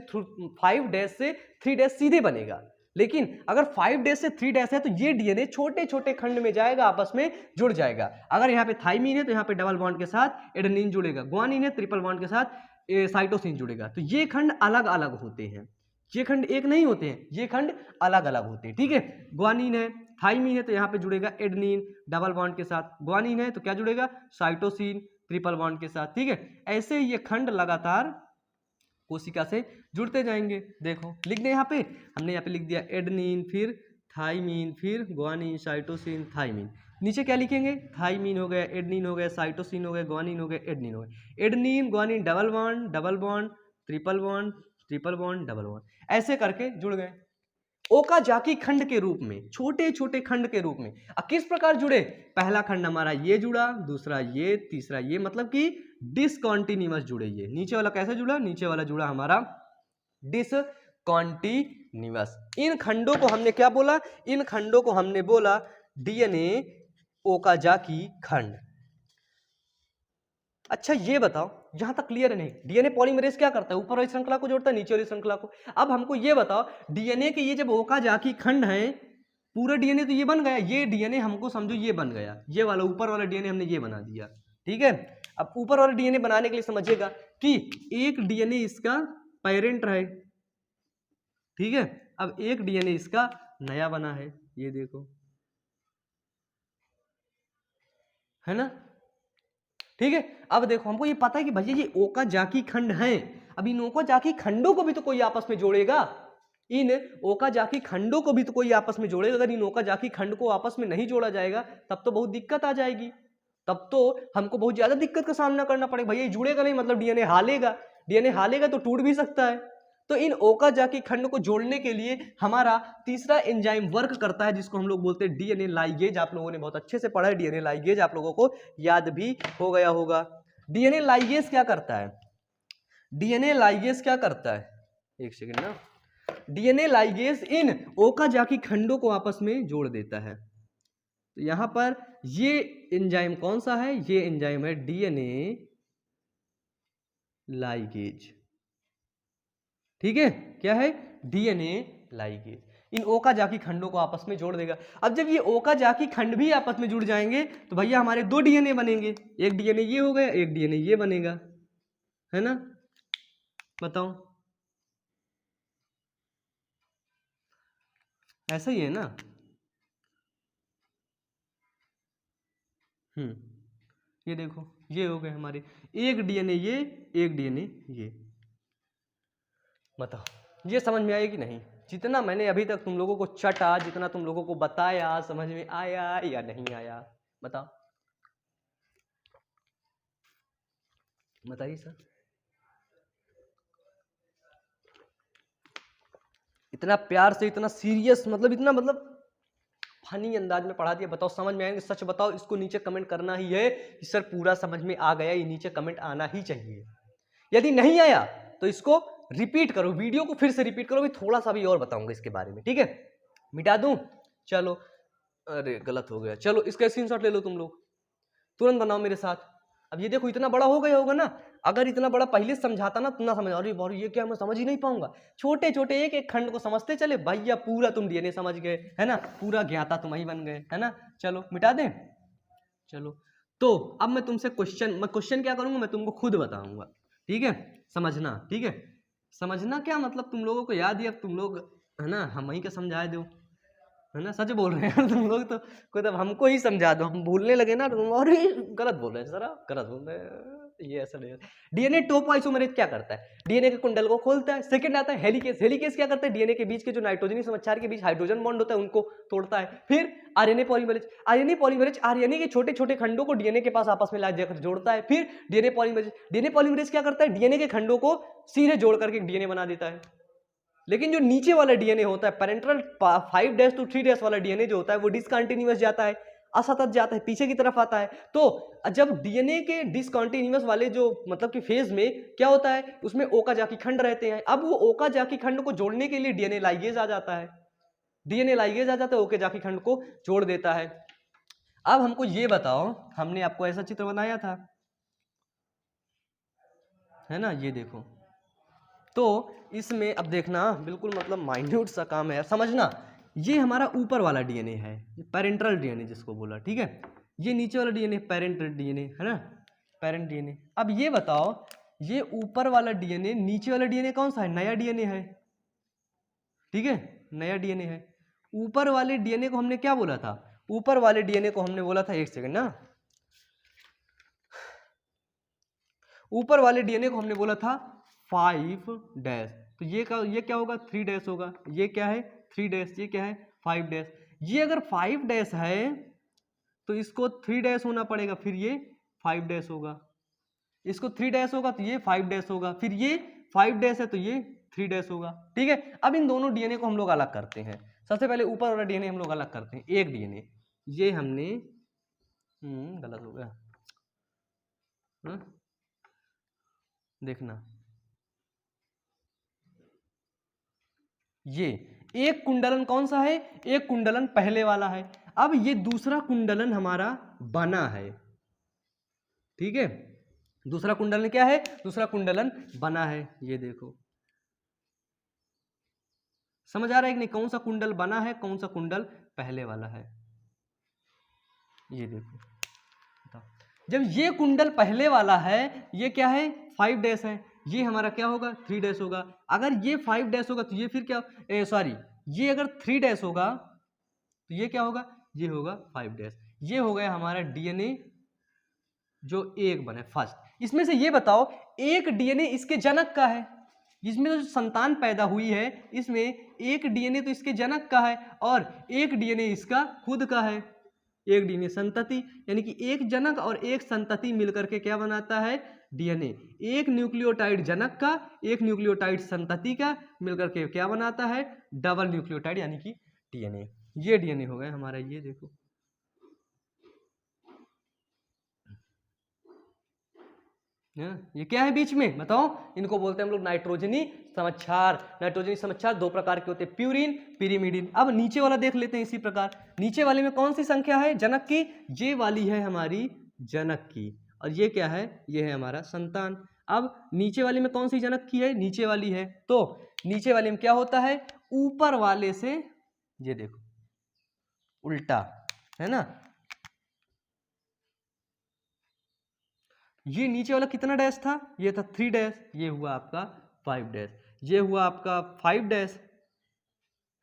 3 डैश सीधे बनेगा, लेकिन अगर 5 डैश से 3 डैश है तो ये डीएनए छोटे छोटे खंड में जाएगा, आपस में जुड़ जाएगा। अगर यहाँ पे थाइमीन है तो यहाँ पे डबल बॉन्ड के साथ एडेनिन जुड़ेगा, ग्वानिन है ट्रिपल बॉन्ड के साथ साइटोसिन जुड़ेगा। तो ये खंड अलग अलग होते हैं, ये खंड एक नहीं होते हैं, ये खंड अलग अलग होते हैं, ठीक है। ग्वानिन है थाइमीन है तो यहाँ पे जुड़ेगा एडेनिन डबल बॉन्ड के साथ, ग्वानिन है तो क्या जुड़ेगा साइटोसिन ट्रिपल बॉन्ड के साथ, ठीक है। ऐसे ये खंड लगातार कोशिका से जुड़ते जाएंगे। देखो लिख दे यहाँ पे, हमने यहाँ पे लिख दिया एडेनिन फिर थाइमीन फिर ग्वानिन साइटोसिन थाइमीन, नीचे क्या लिखेंगे थाइमीन हो गया एडेनिन हो गया साइटोसिन हो गया ग्वानिन हो गया एडेनिन हो गया, adenine guanine double bond triple bond double bond, ऐसे करके जुड़ गए ओकाजाकी खंड के रूप में, छोटे छोटे खंड के रूप में। अब किस प्रकार जुड़े, पहला खंड हमारा ये जुड़ा, दूसरा ये, तीसरा ये, मतलब कि डिसकंटिन्यूअस जुड़े। ये नीचे वाला कैसे जुड़ा, नीचे वाला जुड़ा हमारा डिसकंटिन्यूअस। इन खंडों को हमने क्या बोला, इन खंडों को हमने बोला डीएनए ओकाजाकी खंड। अच्छा ये बताओ यहां तक क्लियर है नहीं, डीएनए पॉलीमरेज क्या करता है, ऊपर वाली श्रृंखला को जोड़ता है नीचे वाली श्रृंखला को। अब हमको ये बताओ डीएनए के ये जब ओकाजाकी खंड है, पूरा डीएनए तो ये बन गया, ये डीएनए हमको समझो ये बन गया, ये वाला ऊपर वाला डीएनए हमने ये बना दिया, ठीक है। अब ऊपर वाला डीएनए बनाने के लिए समझिएगा कि एक डीएनए इसका पेरेंट रहे, ठीक है, अब एक डीएनए इसका नया बना है, ये देखो, है ना, ठीक है। अब देखो हमको ये पता है कि भैया ये ओकाजाकी खंड हैं, अब इन ओकाजाकी खंडों को भी तो कोई आपस में जोड़ेगा, इन ओकाजाकी खंडों को भी तो कोई आपस में जोड़ेगा। अगर इन ओकाजाकी खंड को आपस में नहीं जोड़ा जाएगा तब तो बहुत दिक्कत आ जाएगी, तब तो हमको बहुत ज्यादा दिक्कत का सामना करना पड़ेगा। भैया ये जुड़ेगा नहीं मतलब डीएनए हालेगा तो टूट भी सकता है। तो इन ओकाजाकी खंड को जोड़ने के लिए हमारा तीसरा एंजाइम वर्क करता है जिसको हम लोग बोलते हैं डीएनए लाइगेज। आप लोगों ने बहुत अच्छे से पढ़ा है डीएनए लाइगेज, आप लोगों को याद भी हो गया होगा। डीएनए लाइगेज क्या करता है, डीएनए लाइगेज क्या करता है, एक सेकंड ना, डीएनए लाइगेज इन ओकाजाकी खंडों को आपस में जोड़ देता है। तो यहां पर ये एंजाइम कौन सा है, ये एंजाइम है डीएनए लाइगेज, ठीक है, क्या है डीएनए लाइगेज, इन ओकाजाकी खंडों को आपस में जोड़ देगा। अब जब ये ओकाजाकी खंड भी आपस में जुड़ जाएंगे तो भैया हमारे दो डीएनए बनेंगे, एक डीएनए ये हो गया, एक डीएनए ये बनेगा, है ना, बताओ ऐसा ही है ना। ये देखो, ये हो गए हमारे एक डीएनए ये, एक डीएनए ये। बताओ ये समझ में आया कि नहीं? जितना मैंने अभी तक तुम लोगों को चटा, जितना तुम लोगों को बताया, समझ में आया या नहीं आया? बताओ, बताइए सर। इतना प्यार से, इतना सीरियस, मतलब इतना मतलब फनी अंदाज में पढ़ा दिया। बताओ समझ में आएंगे? सच बताओ, इसको नीचे कमेंट करना ही है कि सर पूरा समझ में आ गया। ये नीचे कमेंट आना ही चाहिए। यदि नहीं आया तो इसको रिपीट करो, वीडियो को फिर से रिपीट करो। भी थोड़ा सा भी और बताऊंगा इसके बारे में, ठीक है? मिटा दूं? चलो, अरे गलत हो गया। चलो इसका स्क्रीनशॉट ले लो तुम लोग, तुरंत बनाओ मेरे साथ। अब ये देखो, इतना बड़ा हो गया होगा ना। अगर इतना बड़ा पहले समझाता ना, तुम ना समझ, अरे बार ये क्या, मैं समझ ही नहीं पाऊंगा। छोटे छोटे एक एक खंड को समझते चले भैया, पूरा तुम डीएनए समझ गए, है ना? पूरा ज्ञाता तुम ही बन गए, है ना? चलो मिटा दें। चलो, तो अब मैं तुमसे क्वेश्चन क्या करूंगा, मैं तुमको खुद बताऊंगा, ठीक है? समझना, ठीक है? समझना क्या मतलब, तुम लोगों को याद ही, अब तुम लोग, है ना, हम ही का समझा दो, है ना? सच बोल रहे हैं तुम लोग तो, कोई तब हमको ही समझा दो, हम भूलने लगे ना तो और गलत बोल रहे हैं सर, गलत बोल रहे हैं। ये ऐसा नहीं है। डीएनए टोपोआइसोमेरेज क्या करता है? डीएनए के कुंडल को खोलता है। सेकंड आता है हेलिकेज। हेलिकेज क्या करता है? डीएनए के बीच के जो नाइट्रोजनी समाचार के बीच हाइड्रोजन बॉन्ड होता है उनको तोड़ता है। फिर RNA polymerase. RNA polymerase RNA के छोटे छोटे खंडों को डीएनए के पास आपस में ला जाकर जोड़ता है। फिर डीएनए पॉलीमरेज। डीएनए पॉलीमरेज क्या करता है? डीएनए के खंडों को सीधे जोड़ करके डीएनए बना देता है। लेकिन जो नीचे वाला डीएनए होता है, पेरेंटल 5' to 3' वाला डीएनए जो होता है, वो डिसकंटिन्यूअस जाता है, असतत जाता है, पीछे की तरफ आता है। तो जब डीएनए के डिसकंटिन्यूअस वाले जो मतलब कि फेज में क्या होता है, उसमें ओकाजाकी खंड रहते हैं। अब वो ओकाजाकी खंड को जोड़ने के लिए डीएनए लाइगेज आ जाता है। डीएनए लाइगेज आ जाता है, ओकाजाकी खंड को जोड़ देता है। अब हमको ये बताओ, हमने आपको ऐसा चित्र बनाया था, है ना? ये देखो, तो इसमें अब देखना, बिल्कुल मतलब माइन्यूट सा काम है, समझना। ये हमारा ऊपर वाला डीएनए है, पेरेंटल डीएनए जिसको बोला, ठीक है? ये नीचे वाला डीएनए पेरेंटल डीएनए, है ना? Parent DNA. अब ये बताओ, ये ऊपर वाला डीएनए, नीचे वाला डीएनए कौन सा है? नया डीएनए है, ठीक है? नया डीएनए है। ऊपर वाले डीएनए को हमने क्या बोला था? ऊपर वाले डीएनए को हमने बोला था, एक सेकेंड ना, ऊपर वाले डीएनए को हमने बोला था 5'। तो ये क्या होगा? 3' होगा। ये क्या है? 3'। ये क्या है? 5'। ये अगर 5' है तो इसको 3' होना पड़ेगा, फिर ये 5' होगा। इसको 3' होगा तो ये 5' होगा, फिर ये 5' है तो ये 3' होगा, ठीक है? अब इन दोनों डीएनए को हम लोग अलग करते हैं। सबसे पहले ऊपर वाला डीएनए हम लोग अलग करते हैं। एक डीएनए ये हमने गलत हो गया, देखना, ये एक कुंडलन कौन सा है? एक कुंडलन पहले वाला है। अब ये दूसरा कुंडलन हमारा बना है, ठीक है? दूसरा कुंडलन क्या है? दूसरा कुंडलन बना है। ये देखो, समझ आ रहा है कि नहीं? कौन सा कुंडल बना है, कौन सा कुंडल पहले वाला है? ये देखो, जब ये कुंडल पहले वाला है, ये क्या है? 5' है। ये हमारा क्या होगा? 3' होगा। अगर ये 5' होगा तो ये फिर क्या, सॉरी, ये अगर 3' होगा तो ये क्या होगा? ये होगा 5'। ये हो गया हमारा डीएनए जो एक बने फर्स्ट। इसमें से ये बताओ, एक डीएनए इसके जनक का है। इसमें जो संतान पैदा हुई है, इसमें एक डीएनए तो इसके जनक का है और एक डीएनए इसका खुद का है। एक डीएनए संतति, यानी कि एक जनक और एक संतति मिलकर के क्या बनाता है? डीएनए। एक न्यूक्लियोटाइड जनक का, एक न्यूक्लियोटाइड संतति का मिलकर के क्या बनाता है? डबल न्यूक्लियोटाइड, यानी कि डीएनए। ये डीएनए हो गया हमारा। ये देखो, ये क्या है बीच में? बताओ। इनको बोलते हैं हम लोग नाइट्रोजनी समाचार। नाइट्रोजनी समाचार दो प्रकार के होते हैं, प्यूरिन, पिरिमिडिन। अब नीचे वाला देख लेते हैं इसी प्रकार। नीचे वाले में कौन सी संख्या है जनक की? ये वाली है हमारी जनक की, और ये क्या है? ये है हमारा संतान। अब नीचे वाले में कौन सी जनक की है? नीचे वाली है। तो नीचे वाले में क्या होता है? ऊपर वाले से, ये देखो, उल्टा, है ना? ये नीचे वाला कितना डैश था? ये था 3'। ये हुआ आपका 5'। ये हुआ आपका 5',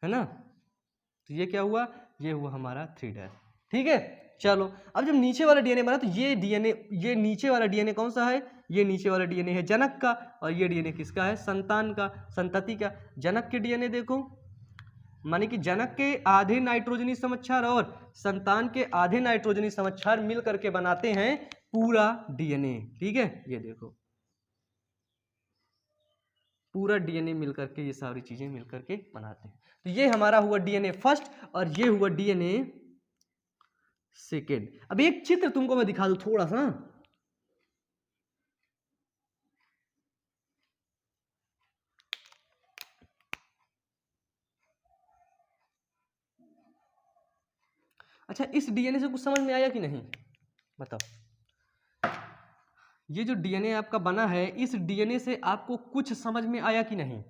है ना? तो ये क्या हुआ? ये हुआ हमारा 3'। ठीक है? चलो अब जब नीचे वाला डीएनए बना तो ये डीएनए, ये नीचे वाला डीएनए कौन सा है, ये नीचे वाला डीएनए है जनक का, और ये डीएनए किसका है, संतान का, संतति का। जनक के डीएनए देखो, माने कि जनक के आधे नाइट्रोजनी समक्षार और संतान के आधे नाइट्रोजनी समक्षार मिल करके बनाते हैं पूरा डीएनए। ठीक है, ये देखो पूरा डीएनए मिल करके, ये सारी चीजें मिल करके बनाते हैं। तो ये हमारा हुआ डीएनए फर्स्ट और ये हुआ डीएनए सेकेंड। अब एक चित्र तुमको मैं दिखा दूं थोड़ा सा। अच्छा, इस डीएनए से कुछ समझ में आया कि नहीं, बताओ। ये जो डीएनए आपका बना है, इस डीएनए से आपको कुछ समझ में आया कि नहीं?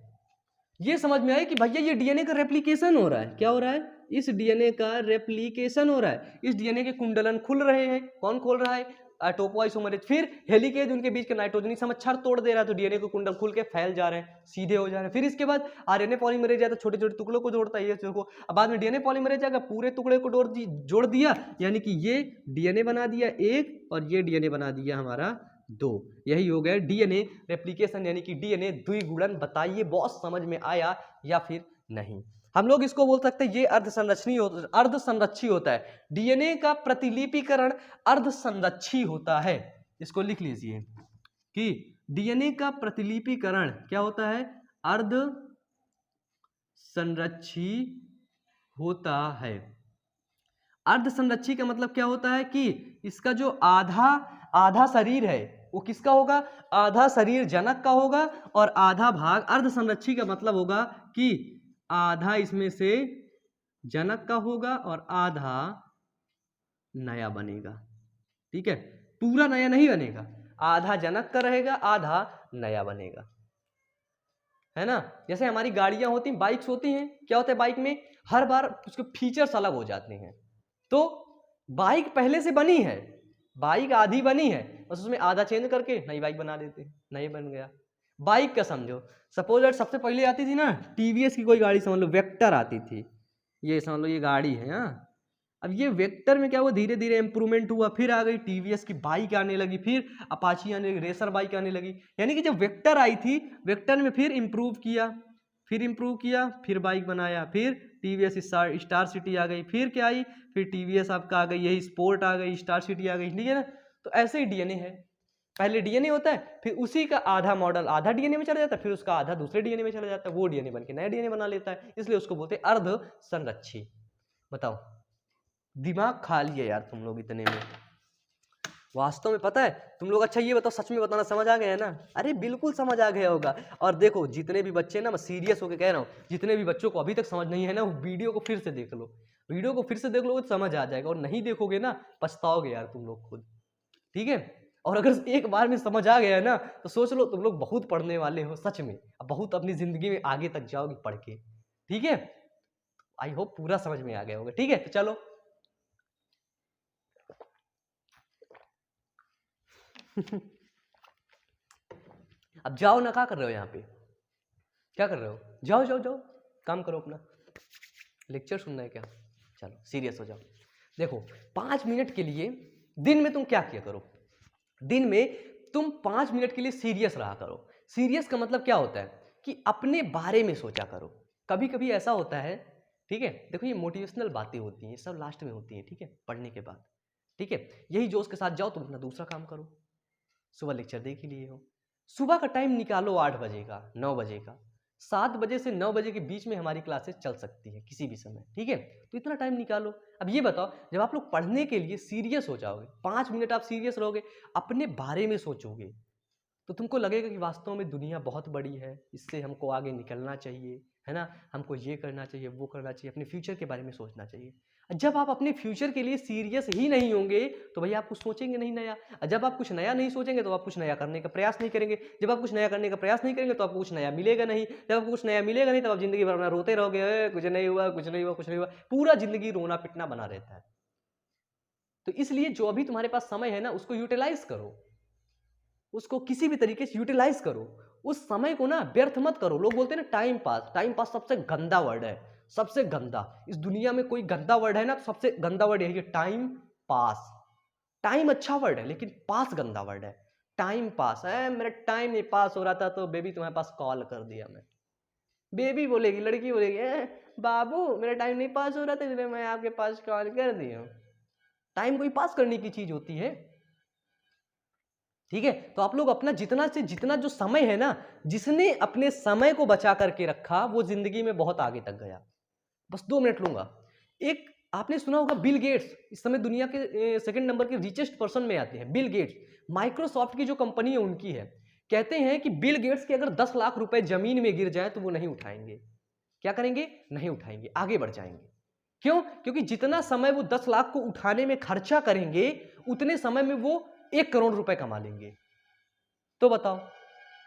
ये समझ में आया कि भैया ये डीएनए का रेप्लिकेशन हो रहा है। क्या हो रहा है? इस डीएनए का रेप्लिकेशन हो रहा है। इस डीएनए के कुंडलन खुल रहे हैं। कौन खोल रहा है? टोपोआइसोमरेज। फिर हेलिकेज उनके बीच के नाइट्रोजनी समक्षार तोड़ दे रहा है, तो डीएनए के कुंडल खुल के फैल जा रहे हैं, सीधे हो जा रहे हैं। फिर इसके बाद आरएनए पॉलीमरेज आता है, छोटे छोटे टुकड़ों को जोड़ता है ये को। अब बाद में डीएनए पॉलीमरेज आकर पूरे टुकड़े को जोड़ दिया, यानी कि ये डीएनए बना दिया एक और ये डीएनए बना दिया हमारा दो। यही हो गया डीएनए रेप्लिकेशन, यानी कि डीएनए द्विगुणन। बताइए बॉस, समझ में आया या फिर नहीं? हम लोग इसको बोल सकते हैं ये अर्धसंरक्षी होता है। डीएनए का प्रतिलिपिकरण अर्धसंरक्षी होता है। इसको लिख लीजिए कि डीएनए का प्रतिलिपिकरण क्या होता है? अर्धसंरक्षी होता है। अर्धसंरक्षी का मतलब क्या होता है कि इसका जो आधा शरीर है वो किसका होगा? आधा शरीर जनक का होगा और आधा भाग अर्धसंरक्षी का मतलब होगा कि आधा इसमें से जनक का होगा और आधा नया बनेगा। ठीक है, पूरा नया नहीं बनेगा, आधा जनक का रहेगा, आधा नया बनेगा, है ना। जैसे हमारी गाड़ियां होती हैं, बाइक्स होती हैं, क्या होता है बाइक में? हर बार उसके फीचर्स अलग हो जाते हैं। तो बाइक पहले से बनी है, बाइक आधी बनी है, बस उसमें आधा चेंज करके नई बाइक बना देते हैं, नई बन गया। बाइक का समझो, सपोज दैट सबसे पहले आती थी ना टीवीएस की कोई गाड़ी, समझ लो वेक्टर आती थी, ये समझ लो ये गाड़ी है। हाँ, अब ये वेक्टर में क्या हुआ, धीरे धीरे इंप्रूवमेंट हुआ, फिर आ गई टीवीएस की बाइक आने लगी, फिर अपाची आने लगी, रेसर बाइक आने लगी। यानी कि जब वेक्टर आई थी, वेक्टर में फिर इंप्रूव किया, फिर बाइक बनाया, फिर टीवीएस स्टार सिटी आ गई, फिर क्या आई, फिर टीवीएस आपका आ गई, यही स्पोर्ट आ गई, स्टार सिटी आ गई। ठीक है ना। तो ऐसे ही डीएनए है, पहले डीएनए होता है, फिर उसी का आधा मॉडल आधा डीएनए में चला जाता है, फिर उसका आधा दूसरे डीएनए में चला जाता है, वो डीएनए बन के नया डीएनए बना लेता है, इसलिए उसको बोलते हैं अर्धसंरक्षी। बताओ, दिमाग खा लिए यार तुम लोग इतने में, वास्तव में पता है तुम लोग। अच्छा ये बताओ, सच में बताना, समझ आ गया है ना? अरे बिल्कुल समझ आ गया होगा। और देखो जितने भी बच्चे ना, मैं सीरियस होकर कह रहा हूँ, जितने भी बच्चों को अभी तक समझ नहीं है ना, वो वीडियो को फिर से देख लो, वीडियो को फिर से देख लो, समझ आ जाएगा। और नहीं देखोगे ना, पछताओगे यार तुम लोग खुद। ठीक है, और अगर एक बार में समझ आ गया है ना, तो सोच लो तुम लोग बहुत पढ़ने वाले हो सच में, अब बहुत अपनी जिंदगी में आगे तक जाओगे पढ़ के। ठीक है, आई होप पूरा समझ में आ गया होगा। ठीक है, तो चलो अब जाओ ना, क्या कर रहे हो यहाँ पे, क्या कर रहे हो? जाओ जाओ जाओ, काम करो अपना, लेक्चर सुनना है क्या? चलो सीरियस हो जाओ। देखो 5 मिनट के लिए दिन में तुम क्या किया करो, दिन में तुम 5 मिनट के लिए सीरियस रहा करो। सीरियस का मतलब क्या होता है कि अपने बारे में सोचा करो। कभी कभी ऐसा होता है, ठीक है, देखो ये मोटिवेशनल बातें होती हैं, सब लास्ट में होती हैं, ठीक है, पढ़ने के बाद। ठीक है, यही जोश के साथ जाओ, तुम अपना दूसरा काम करो। सुबह लेक्चर देख ही लिए हो, सुबह का टाइम निकालो 8 बजे का, 9 बजे का, 7 बजे से 9 बजे के बीच में हमारी क्लासेस चल सकती है किसी भी समय। ठीक है, तो इतना टाइम निकालो। अब ये बताओ, जब आप लोग पढ़ने के लिए सीरियस हो जाओगे, 5 मिनट आप सीरियस रहोगे, अपने बारे में सोचोगे, तो तुमको लगेगा कि वास्तव में दुनिया बहुत बड़ी है, इससे हमको आगे निकलना चाहिए, है ना, हमको ये करना चाहिए, वो करना चाहिए, अपने फ्यूचर के बारे में सोचना चाहिए। जब आप अपने फ्यूचर के लिए सीरियस ही नहीं होंगे तो भैया आप कुछ सोचेंगे नहीं नया। जब आप कुछ नया नहीं सोचेंगे तो आप कुछ नया करने का प्रयास नहीं करेंगे। जब आप कुछ नया करने का प्रयास नहीं करेंगे तो आपको कुछ नया मिलेगा नहीं। जब आपको कुछ नया मिलेगा नहीं, तब आप जिंदगी भर अपना रोते रहोगे, कुछ नहीं हुआ, कुछ नहीं हुआ, कुछ नहीं हुआ, पूरा जिंदगी रोना पिटना बना रहता है। तो इसलिए जो अभी तुम्हारे पास समय है ना, उसको यूटिलाइज करो, उसको किसी भी तरीके से यूटिलाइज करो, उस समय को ना व्यर्थ मत करो। लोग बोलते हैं ना टाइम पास, टाइम पास सबसे गंदा वर्ड है, सबसे गंदा। इस दुनिया में कोई गंदा वर्ड है ना, तो सबसे गंदा वर्ड यही है, टाइम पास। टाइम अच्छा वर्ड है लेकिन पास गंदा वर्ड है। टाइम पास है, मेरा टाइम नहीं पास हो रहा था तो बेबी तुम्हारे पास कॉल कर दिया मैं। बेबी बोलेगी, लड़की बोलेगी, बाबू मेरा टाइम नहीं पास हो रहा था इसलिए मैं आपके पास कॉल कर दी हूँ। टाइम कोई पास करने की चीज होती है? ठीक है, तो आप लोग अपना जितना से जितना जो समय है ना, जिसने अपने समय को बचा करके रखा वो जिंदगी में बहुत आगे तक गया। बस 2 मिनट लूंगा। एक आपने सुना होगा बिल गेट्स, इस समय दुनिया के सेकंड नंबर के रिचेस्ट पर्सन में आते हैं। बिल गेट्स माइक्रोसॉफ्ट की जो कंपनी है उनकी है। कहते हैं कि बिल गेट्स के अगर 10 लाख रुपए जमीन में गिर जाए तो वो नहीं उठाएंगे। क्या करेंगे? नहीं उठाएंगे, आगे बढ़ जाएंगे। क्यों? क्योंकि जितना समय वो 10 लाख को उठाने में खर्चा करेंगे उतने समय में वो 1 करोड़ रुपए कमा लेंगे। तो बताओ,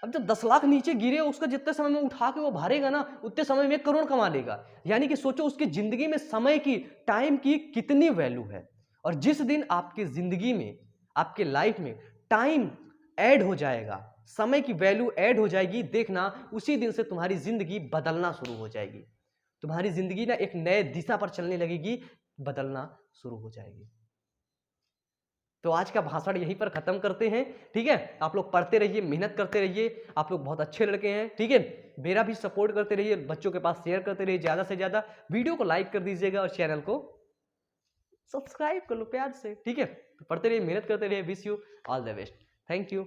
अब जब 10 लाख नीचे गिरे उसका जितने समय में उठा के वो भरेगा ना उतने समय में 1 करोड़ कमा लेगा। यानी कि सोचो उसकी जिंदगी में समय की, टाइम की कितनी वैल्यू है। और जिस दिन आपकी जिंदगी में, आपके लाइफ में टाइम ऐड हो जाएगा, समय की वैल्यू ऐड हो जाएगी, देखना उसी दिन से तुम्हारी जिंदगी बदलना शुरू हो जाएगी। तुम्हारी जिंदगी ना एक नए दिशा पर चलने लगेगी, बदलना शुरू हो जाएगी। तो आज का भाषण यहीं पर खत्म करते हैं। ठीक है, आप लोग पढ़ते रहिए, मेहनत करते रहिए, आप लोग बहुत अच्छे लड़के हैं। ठीक है, मेरा भी सपोर्ट करते रहिए, बच्चों के पास शेयर करते रहिए ज़्यादा से ज़्यादा, वीडियो को लाइक कर दीजिएगा और चैनल को सब्सक्राइब कर लो प्यार से। ठीक है, तो पढ़ते रहिए, मेहनत करते रहिए। Wish you all the best. Thank you.